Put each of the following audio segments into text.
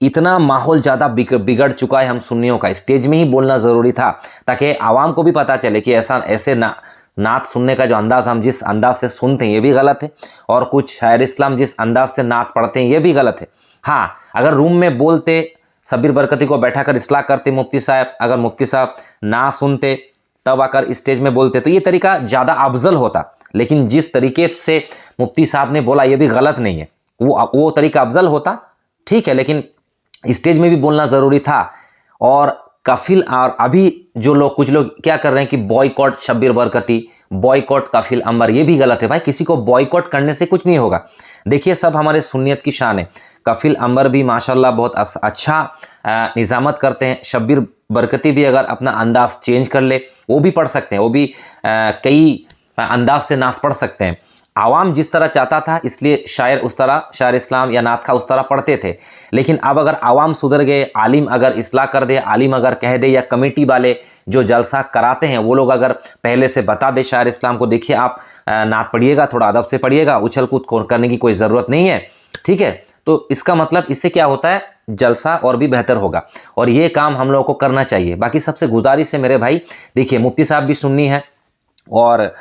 इतना माहौल ज़्यादा बिगड़ चुका है हम सुन्नियों का, स्टेज में ही बोलना ज़रूरी था ताकि आवाम को भी पता चले कि ऐसे नात सुनने का जो अंदाज़ हम जिस अंदाज से सुनते हैं ये भी गलत है, और कुछ शायर इस्लाम जिस अंदाज से नात पढ़ते हैं ये भी गलत है। हाँ, अगर रूम में बोलते, शब्बीर बरकती को बैठा कर इस्लाह करते मुफ्ती साहब, अगर मुफ्ती साहब ना सुनते तब आकर स्टेज में बोलते तो ये तरीका ज़्यादा अफजल होता। लेकिन जिस तरीके से मुफ्ती साहब ने बोला ये भी गलत नहीं है, वो तरीका अफजल होता, ठीक है, लेकिन स्टेज में भी बोलना ज़रूरी था। और कफिल, और अभी जो लोग, कुछ लोग क्या कर रहे हैं कि बॉयकॉट शब्बीर बरकती, बॉयकॉट कफिल अंबर, ये भी गलत है भाई। किसी को बॉयकॉट करने से कुछ नहीं होगा। देखिए, सब हमारे सुन्नियत की शान है। कफिल अंबर भी माशाल्लाह बहुत अच्छा निज़ामत करते हैं। शब्बीर बरकती भी अगर अपना अंदाज चेंज कर ले वो भी पढ़ सकते हैं, वो भी कई अंदाज से नाच पढ़ सकते हैं। आवाम जिस तरह चाहता था इसलिए शायर उस तरह, शायर इस्लाम या नात खा उस तरह पढ़ते थे। लेकिन अब अगर आवाम सुधर गए, आलिम अगर इस्लाह कर दे, आलिम अगर कह दे, या कमेटी वाले जो जलसा कराते हैं वो लोग अगर पहले से बता दे शायर इस्लाम को, देखिए आप नात पढ़िएगा, थोड़ा अदब से पढ़िएगा, उछल कूद करने की कोई ज़रूरत नहीं है, ठीक है, तो इसका मतलब इससे क्या होता है, जलसा और भी बेहतर होगा। और ये काम हम लोगों को करना चाहिए। बाकी सबसे गुजारिश है मेरे भाई, देखिए मुफ्ती साहब भी सुन्नी है और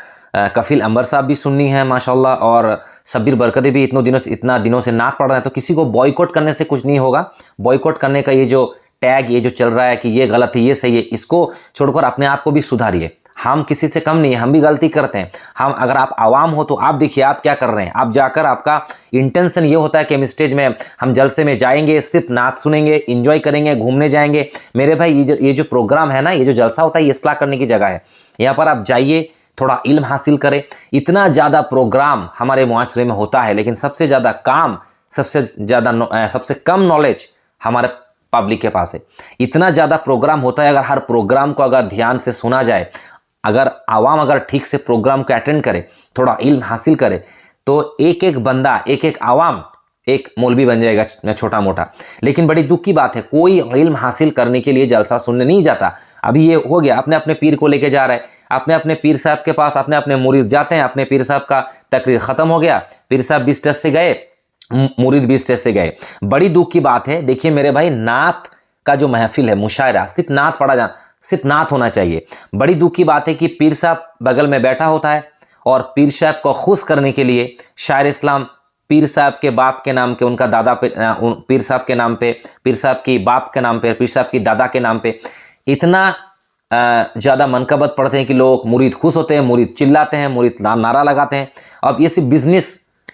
कफिल अंबर साहब भी सुन्नी है माशाल्लाह, और शब्बीर बरकती भी इतना दिनों से नात पढ़ रहे हैं, तो किसी को बॉयकॉट करने से कुछ नहीं होगा। बॉयकॉट करने का ये जो टैग, ये जो चल रहा है कि ये गलत है, ये सही है, इसको छोड़कर अपने आप को भी सुधारिए। हम किसी से कम नहीं है, हम भी गलती करते हैं। हम, अगर आप आवाम हो तो आप देखिए आप क्या कर रहे हैं। आप जाकर, आपका इंटेंशन ये होता है कि हम स्टेज में, हम जलसे में जाएंगे, सिर्फ नाच सुनेंगे, इंजॉय करेंगे, घूमने जाएंगे। मेरे भाई, ये जो प्रोग्राम है ना, ये जो जलसा होता है, ये इस्लाह करने की जगह है। यहाँ पर आप जाइए, थोड़ा इल्म हासिल करें। इतना ज़्यादा प्रोग्राम हमारे मुआशरे में होता है, लेकिन सबसे ज़्यादा काम, सबसे कम नॉलेज हमारे पब्लिक के पास है। इतना ज़्यादा प्रोग्राम होता है, अगर हर प्रोग्राम को अगर ध्यान से सुना जाए, अगर आवाम अगर ठीक से प्रोग्राम को अटेंड करे, थोड़ा इल्म हासिल करे, तो एक एक बंदा, एक एक आवाम एक मौलवी बन जाएगा छोटा मोटा। लेकिन बड़ी दुख की बात है, कोई इल्म हासिल करने के लिए जलसा सुनने नहीं जाता। अभी ये हो गया, अपने अपने पीर को लेके जा रहे हैं, अपने अपने पीर साहब के पास अपने अपने मुरीद जाते हैं, अपने पीर साहब का तकरीर ख़त्म हो गया, पीर साहब 20 टेस्ट से गए, मुरीद 20 टेस्ट से गए। बड़ी दुख की बात है। देखिए मेरे भाई, नात का जो महफिल है, मुशायरा, सिर्फ नात पढ़ा जाना, सिर्फ नात होना चाहिए। बड़ी दुख की बात है कि पीर साहब बगल में बैठा होता है और पीर साहब को खुश करने के लिए शायर इस्लाम पीर साहब के बाप के नाम के, उनका दादा पे, पीर साहब के नाम पे, पीर साहब की बाप के नाम पे, पीर साहब की दादा के नाम पे इतना ज़्यादा मनकबत पढ़ते हैं कि लोग, मुरीद खुश होते हैं, मुरीद चिल्लाते हैं, मुरीद नारा लगाते हैं। अब ये सिर्फ बिजनेस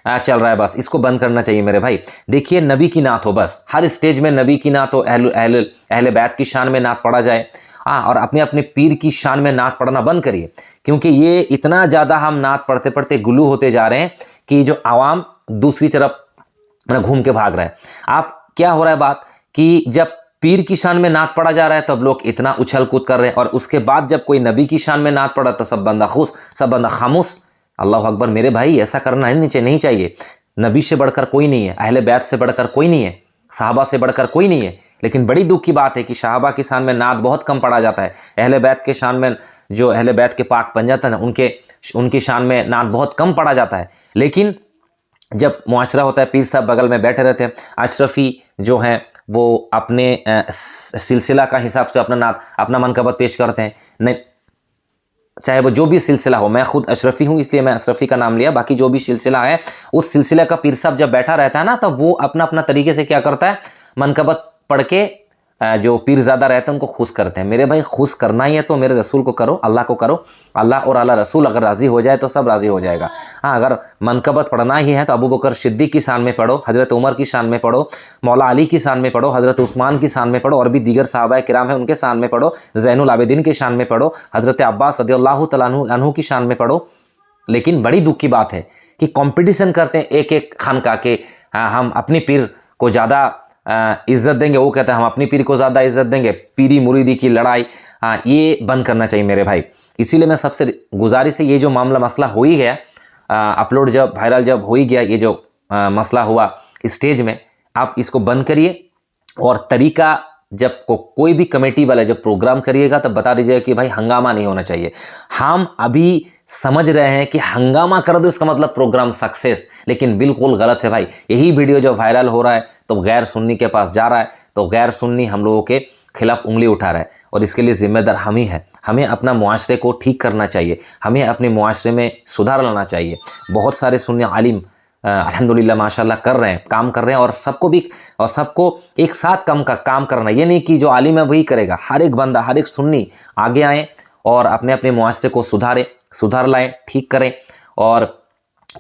चल रहा है, बस इसको बंद करना चाहिए मेरे भाई। देखिए, नबी की नात हो, बस हर स्टेज में नबी की नात हो, अहले बैत की शान में नात पढ़ा जाए। हाँ, और अपने अपने पीर की शान में नात पढ़ना बंद करिए, क्योंकि ये इतना ज़्यादा हम नात पढ़ते पढ़ते गुलू होते जा रहे हैं कि जो आवाम दूसरी तरफ घूम के भाग रहा है। आप, क्या हो रहा है बात कि जब पीर की शान में नात पढ़ा जा रहा है तब लोग इतना उछल कूद कर रहे हैं, और उसके बाद जब कोई नबी की शान में नात पढ़ा तो सब बंदा खुश, सब बंदा खामोश। अल्लाह अकबर। मेरे भाई, ऐसा करना नहीं चाहिए। नबी से बढ़कर कोई नहीं है, अहले बैत से बढ़कर कोई नहीं है, सहाबा से बढ़कर कोई नहीं है। लेकिन बड़ी दुख की बात है कि सहाबा की शान में नात बहुत कम पढ़ा जाता है। अहले बैत के शान में, जो अहले बैत के पाक पंजत है ना, उनकी शान में नात बहुत कम पढ़ा जाता है। लेकिन जब मुआशरा होता है, पीर साहब बगल में बैठे रहते हैं, अशरफी जो हैं वो अपने सिलसिला का हिसाब से अपना मनकबत पेश करते हैं। नहीं, चाहे वो जो भी सिलसिला हो, मैं खुद अशरफी हूँ इसलिए मैं अशरफी का नाम लिया, बाकी जो भी सिलसिला है, उस सिलसिला का पीर साहब जब बैठा रहता है ना, तब वो अपना अपना तरीके से क्या करता है, मनकबत पढ़ के जो पीरज़ादा रहते हैं उनको खुश करते हैं। मेरे भाई, खुश करना ही है तो मेरे रसूल को करो, अल्लाह को करो। अल्लाह और अल्लाह रसूल अगर राज़ी हो जाए तो सब राज़ी हो जाएगा। हाँ, अगर मनकबत पढ़ना ही है तो अबू बकर सिद्दीक़ की शान में पढ़ो, हज़रत उमर की शान में पढ़ो, मौला अली की शान में पढ़ो, हज़रत उस्मान की शान में पढ़ो, और भी दीगर सहाबाए किराम हैं उनके शान में पढ़ो, ज़ैनुल आबिदीन की शान में पढ़ो, हज़रत अब्बास रज़ियल्लाहु तआला अन्हु की शान में पढ़ो। लेकिन बड़ी दुख की बात है कि कंपटीशन करते हैं एक एक खानका के, हम अपनी पीर को ज़्यादा इज्जत देंगे, वो कहता है हम अपनी पीर को ज़्यादा इज्जत देंगे। पीरी मुरीदी की लड़ाई, ये बंद करना चाहिए मेरे भाई। इसीलिए मैं सबसे गुजारिश है, ये जो मामला मसला हो ही गया, अपलोड जब वायरल जब हो ही गया, ये जो मसला हुआ स्टेज में, आप इसको बंद करिए। और तरीका, जब कोई भी कमेटी वाला जब प्रोग्राम करिएगा तब बता दीजिएगा कि भाई हंगामा नहीं होना चाहिए। हम अभी समझ रहे हैं कि हंगामा कर दो इसका मतलब प्रोग्राम सक्सेस, लेकिन बिल्कुल गलत है भाई। यही वीडियो जो वायरल हो रहा है तो गैर सुन्नी के पास जा रहा है, तो गैर सुन्नी हम लोगों के खिलाफ उंगली उठा रहा है, और इसके लिए जिम्मेदार हम ही है। हमें अपना मुआशरे को ठीक करना चाहिए, हमें अपने मुआशरे में सुधार लाना चाहिए। बहुत सारे सुन्नी आलिम अल्हम्दुलिल्लाह माशाल्लाह कर रहे हैं, काम कर रहे हैं, और सबको एक साथ काम करना। ये नहीं कि जो आलिम है वही करेगा, हर एक बंदा, हर एक सुन्नी आगे आए और अपने अपने मुआशरे को सुधार लाएं, ठीक करें, और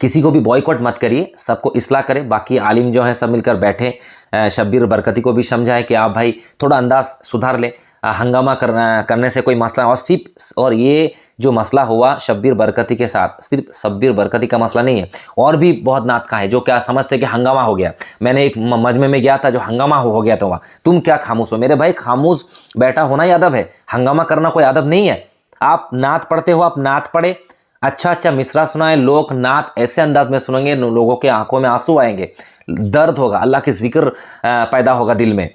किसी को भी बॉयकॉट मत करिए, सबको इस्लाह करें। बाकी आलिम जो हैं सब मिलकर बैठे, शब्बीर बरकती को भी समझाएं कि आप भाई थोड़ा अंदाज सुधार ले, हंगामा करने से कोई मसला। और ये जो मसला हुआ शब्बीर बरकती के साथ, सिर्फ शब्बीर बरकती का मसला नहीं है, और भी बहुत नात है जो क्या समझते कि हंगामा हो गया। मैंने एक मजमे में गया था जो हंगामा हो गया था वहाँ, तुम क्या खामोश हो? मेरे भाई खामोश बैठा होना ही अदब है, हंगामा करना कोई अदब नहीं है। आप नात पढ़ते हो, आप नात पढ़े, अच्छा मिसरा सुनाए, लोग नात ऐसे अंदाज में सुनेंगे, लोगों के आंखों में आंसू आएंगे, दर्द होगा, अल्लाह के जिक्र पैदा होगा दिल में,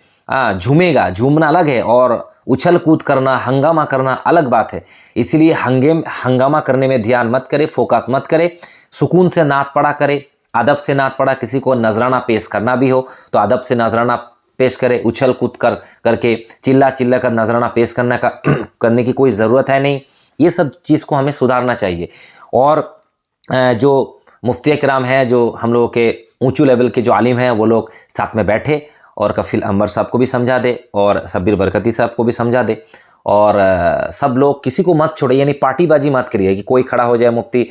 झूमेगा। झूमना अलग है और उछल कूद करना, हंगामा करना अलग बात है। इसीलिए हंगामा करने में ध्यान मत करे, फोकस मत करे, सुकून से नात पढ़ा करे, अदब से नात पढ़ा। किसी को नजराना पेश करना भी हो तो अदब से नजराना पेश करे, उछल कूद करके चिल्ला कर नजराना पेश करने की कोई ज़रूरत है नहीं। ये सब चीज़ को हमें सुधारना चाहिए। और जो मुफ्ती कराम हैं, जो हम लोगों के ऊंचू लेवल के जो आलिम हैं, वो लोग साथ में बैठे और कफिल अंबर साहब को भी समझा दे और शब्बीर बरकती साहब को भी समझा दे, और सब लोग किसी को मत छोड़े, यानी पार्टीबाजी मत करिए कि कोई खड़ा हो जाए मुफ्ती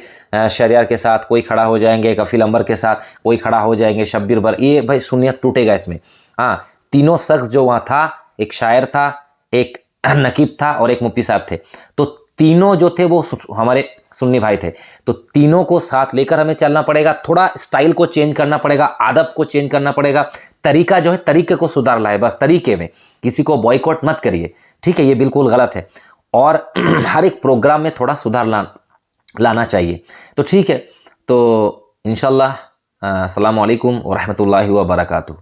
शरियार के साथ, कोई खड़ा हो जाएंगे कफिल अंबर के साथ, कोई खड़ा हो जाएंगे शब्बीर ये भाई सुन्नियत टूटेगा इसमें। हाँ, तीनों शख्स जो वहाँ था, एक शायर था, एक नकीब था और एक मुफ्ती साहब थे, तो तीनों जो थे वो हमारे सुन्नी भाई थे। तो तीनों को साथ लेकर हमें चलना पड़ेगा, थोड़ा स्टाइल को चेंज करना पड़ेगा, आदब को चेंज करना पड़ेगा, तरीका जो है तरीके को सुधार लाए, बस तरीके में। किसी को बॉयकॉट मत करिए, ठीक है, ये बिल्कुल गलत है। और हर एक प्रोग्राम में थोड़ा सुधार लाना चाहिए। तो ठीक है, तो इंशाल्लाह अस्सलामु अलैकुम व रहमतुल्लाहि व बरकातुहू।